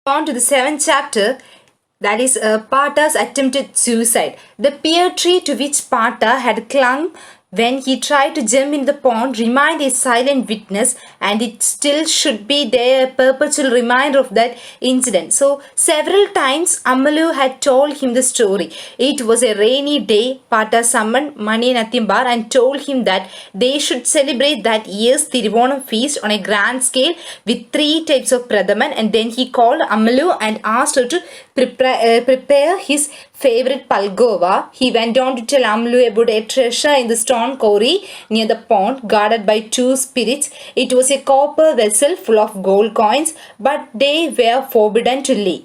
On to the 7th chapter, that is Pata's attempted suicide. The pear tree to which Pata had clung when he tried to jump in the pond remained a silent witness, and it still should be there, a perpetual reminder of that incident. So several times Amalu had told him the story. It was a rainy day. Pata summoned Mani and Athimbar and told him that they should celebrate that year's Thiruvonam feast on a grand scale with 3 types of Pradhaman, and then he called Amalu and asked her to prepare his favorite Palgova. He went on to tell Amalu about a treasure in the stone quarry near the pond, guarded by 2 spirits. It was a copper vessel full of gold coins, but they were forbidden to lay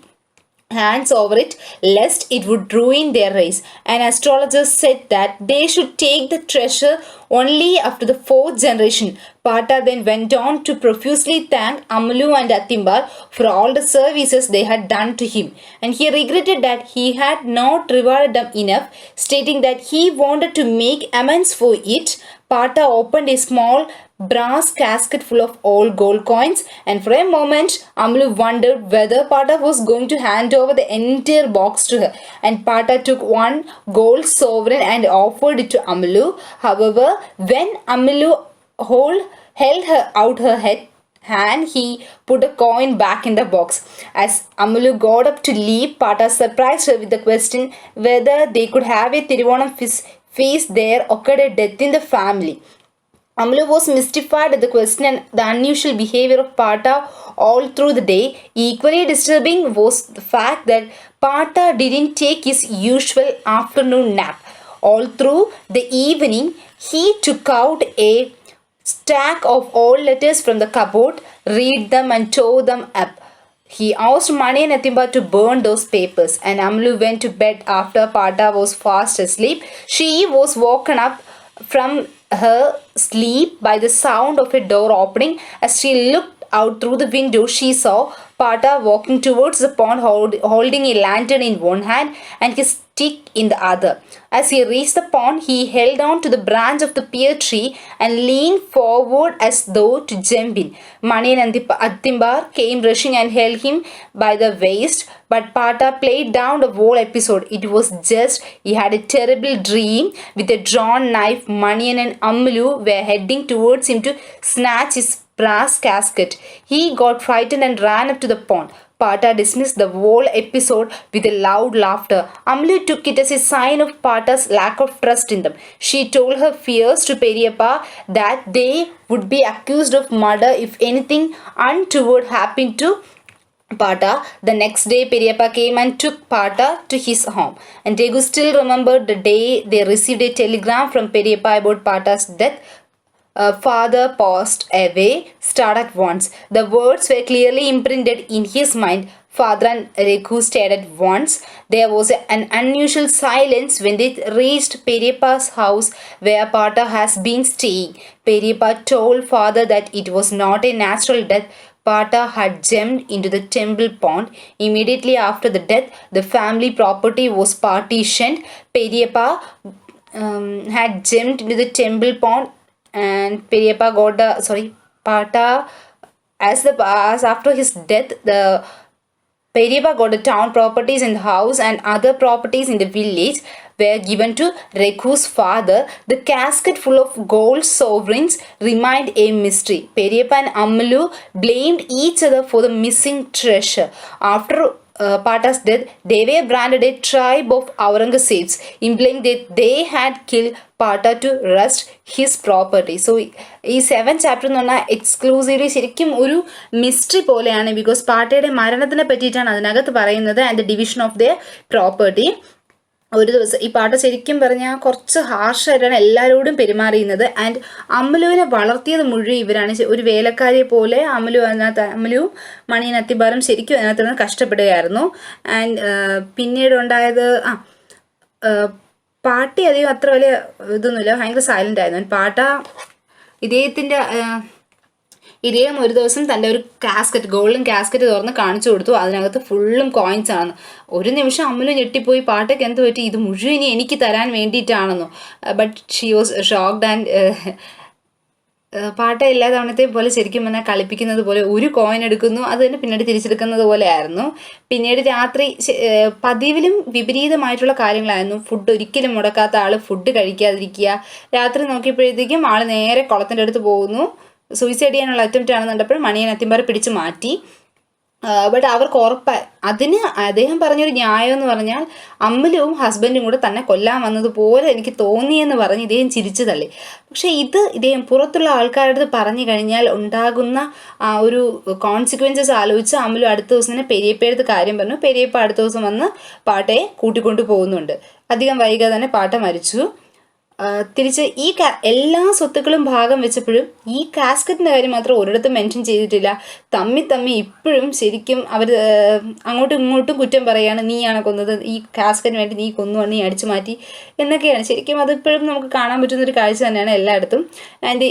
hands over it lest it would ruin their race. An astrologer said that they should take the treasure only after the 4th generation. Pata then went on to profusely thank Amalu and Athimbar for all the services they had done to him, and he regretted that he had not rewarded them enough, stating that he wanted to make amends for it. Pata opened a small brass casket full of old gold coins, and for a moment Amalu wondered whether Pata was going to hand over the entire box to her, and Pata took 1 gold sovereign and offered it to Amalu. However, when Amalu held out her hand, he put a coin back in the box. As Amalu got up to leave, Pata surprised her with the question whether they could have a Thiruvonam feast there occurred a death in the family. Amalu was mystified at the question and the unusual behavior of Pata all through the day. Equally disturbing was the fact that Pata didn't take his usual afternoon nap. All through the evening, he took out a stack of old letters from the cupboard, read them and tore them up. He asked Mani and Athimbar to burn those papers, and Amalu went to bed after Pata was fast asleep. She was woken up from her sleep by the sound of a door opening. As she looked out through the window, she saw Pata walking towards the pond holding a lantern in one hand and his stick in the other. As he reached the pond, he held on to the branch of the pear tree and leaned forward as though to jump in. Mani and Athimbar came rushing and held him by the waist, but Pata played down the whole episode. It was just he had a terrible dream. With a drawn knife, Mani and Amalu were heading towards him to snatch his brass casket. He got frightened and ran up to the pond. Pata dismissed the whole episode with a loud laughter. Amalu took it as a sign of Pata's lack of trust in them. She told her fears to Periyappa that they would be accused of murder if anything untoward happened to Pata. The next day, Periyappa came and took Pata to his home. And Tegu still remembered the day they received a telegram from Periyappa about Pata's death. Father passed away, start at once. The words were clearly imprinted in his mind. Father and Rekhu stared at once. There was an unusual silence when they reached Periyappa's house where Pata has been staying. Periyappa told father that it was not a natural death. Pata had jumped into the temple pond. Immediately after the death, the family property was partitioned. Periyappa had jumped into the temple pond, and Periyappa got Pata as after his death, the Periyappa got the town properties in the house and other properties in the village were given to Rekhu's father. The casket full of gold sovereigns remained a mystery. Periyappa and Amalu blamed each other for the missing treasure. After Pata's death, they were branded a tribe of Aurangzebs, implying that they had killed Pata to wrest his property. So, ഈ 7th chapter എന്ന് പറഞ്ഞാൽ exclusively ശരിക്കും ഒരു mystery പോലെയാണ്, because പാട്ടയുടെ മരണത്തിനെ പറ്റിയിട്ടാണ് അതിനകത്ത് പറയുന്നത്, and the division of the property. ഒരു ദിവസം ഈ പാട്ട ശരിക്കും പറഞ്ഞാൽ കുറച്ച് ഹാർഷായിട്ടാണ് എല്ലാവരോടും പെരുമാറിയുന്നത്. ആൻഡ് അമ്മലുവിനെ വളർത്തിയത് മുഴുവൻ ഇവരാണ്. ഒരു വേലക്കാരിയെ പോലെ അമ്മലുവും മണിയും അത്തിബാറും ശരിക്കും അതിനകത്ത് നിന്ന് കഷ്ടപ്പെടുകയായിരുന്നു. ആൻഡ് പിന്നീട് ഉണ്ടായത് പാട്ടി അധികം അത്ര വലിയ ഇതൊന്നുമില്ല, ഭയങ്കര സൈലൻ്റ് ആയിരുന്നു. പാട്ട ഇദ്ദേഹം ഒരു ദിവസം തൻ്റെ ഒരു ഗോൾഡൻ കാസ്കറ്റ് തുറന്ന് കാണിച്ചു കൊടുത്തു. അതിനകത്ത് ഫുള്ളും കോയിൻസ് ആണ്. ഒരു നിമിഷം അമ്മലും ഞെട്ടിപ്പോയി, പാട്ടയ്ക്ക് എന്ത് പറ്റി, ഇത് മുഴുവൻ എനിക്ക് തരാൻ വേണ്ടിയിട്ടാണെന്നോ. But she was shocked and പാട്ട എല്ലാ തവണത്തെയും പോലെ ശരിക്കും പറഞ്ഞാൽ കളിപ്പിക്കുന്നത് പോലെ ഒരു കോയിൻ എടുക്കുന്നു, അത് തന്നെ പിന്നീട് തിരിച്ചെടുക്കുന്നത് പോലെ ആയിരുന്നു. പിന്നീട് രാത്രി പതിവിലും വിപരീതമായിട്ടുള്ള കാര്യങ്ങളായിരുന്നു. ഫുഡ് ഒരിക്കലും മുടക്കാത്ത ആള് ഫുഡ് കഴിക്കാതിരിക്കുക. രാത്രി നോക്കിയപ്പോഴത്തേക്കും ആള് നേരെ കുളത്തിൻ്റെ അടുത്ത് പോകുന്നു. സൂയിസൈഡ് ചെയ്യാനുള്ള അറ്റംപ്റ്റ് ആണെന്ന് കണ്ടപ്പോൾ മണിയൻ അത്തിമ്പാറ പിടിച്ചു മാറ്റി. ബട്ട് അവർക്ക് ഉറപ്പായി. അതിന് അദ്ദേഹം പറഞ്ഞൊരു ന്യായം എന്ന് പറഞ്ഞാൽ അമ്മലും ഹസ്ബൻഡും കൂടെ തന്നെ കൊല്ലാൻ വന്നതുപോലെ എനിക്ക് തോന്നിയെന്ന് പറഞ്ഞ് ഇദ്ദേഹം ചിരിച്ചു തള്ളി. പക്ഷെ ഇദ്ദേഹം പുറത്തുള്ള ആൾക്കാരുടെ അടുത്ത് പറഞ്ഞു കഴിഞ്ഞാൽ ഉണ്ടാകുന്ന ഒരു കോൺസിക്വൻസസ് ആലോചിച്ച് അമ്മലും അടുത്ത ദിവസം തന്നെ പെരിയപ്പയുടെ കാര്യം പറഞ്ഞു. പെരിയപ്പ അടുത്ത ദിവസം വന്ന് പാട്ടയെ കൂട്ടിക്കൊണ്ടു പോകുന്നുണ്ട്. അധികം വൈകാതെ തന്നെ പാട്ട മരിച്ചു. തിരിച്ച് എല്ലാ സ്വത്തുക്കളും ഭാഗം വെച്ചപ്പോഴും ഈ കാസ്കറ്റിൻ്റെ കാര്യം മാത്രം ഒരിടത്തും മെൻഷൻ ചെയ്തിട്ടില്ല. തമ്മി ഇപ്പോഴും ശരിക്കും അവർ അങ്ങോട്ടും ഇങ്ങോട്ടും കുറ്റം പറയുകയാണ്. നീയാണ് കൊന്നത്, ഈ കാസ്കറ്റിന് വേണ്ടി നീ കൊന്നുകൊണ്ട് നീ അടിച്ചു മാറ്റി എന്നൊക്കെയാണ്. ശരിക്കും അതിപ്പോഴും നമുക്ക് കാണാൻ പറ്റുന്ന ഒരു കാഴ്ച തന്നെയാണ് എല്ലായിടത്തും. ആൻഡ്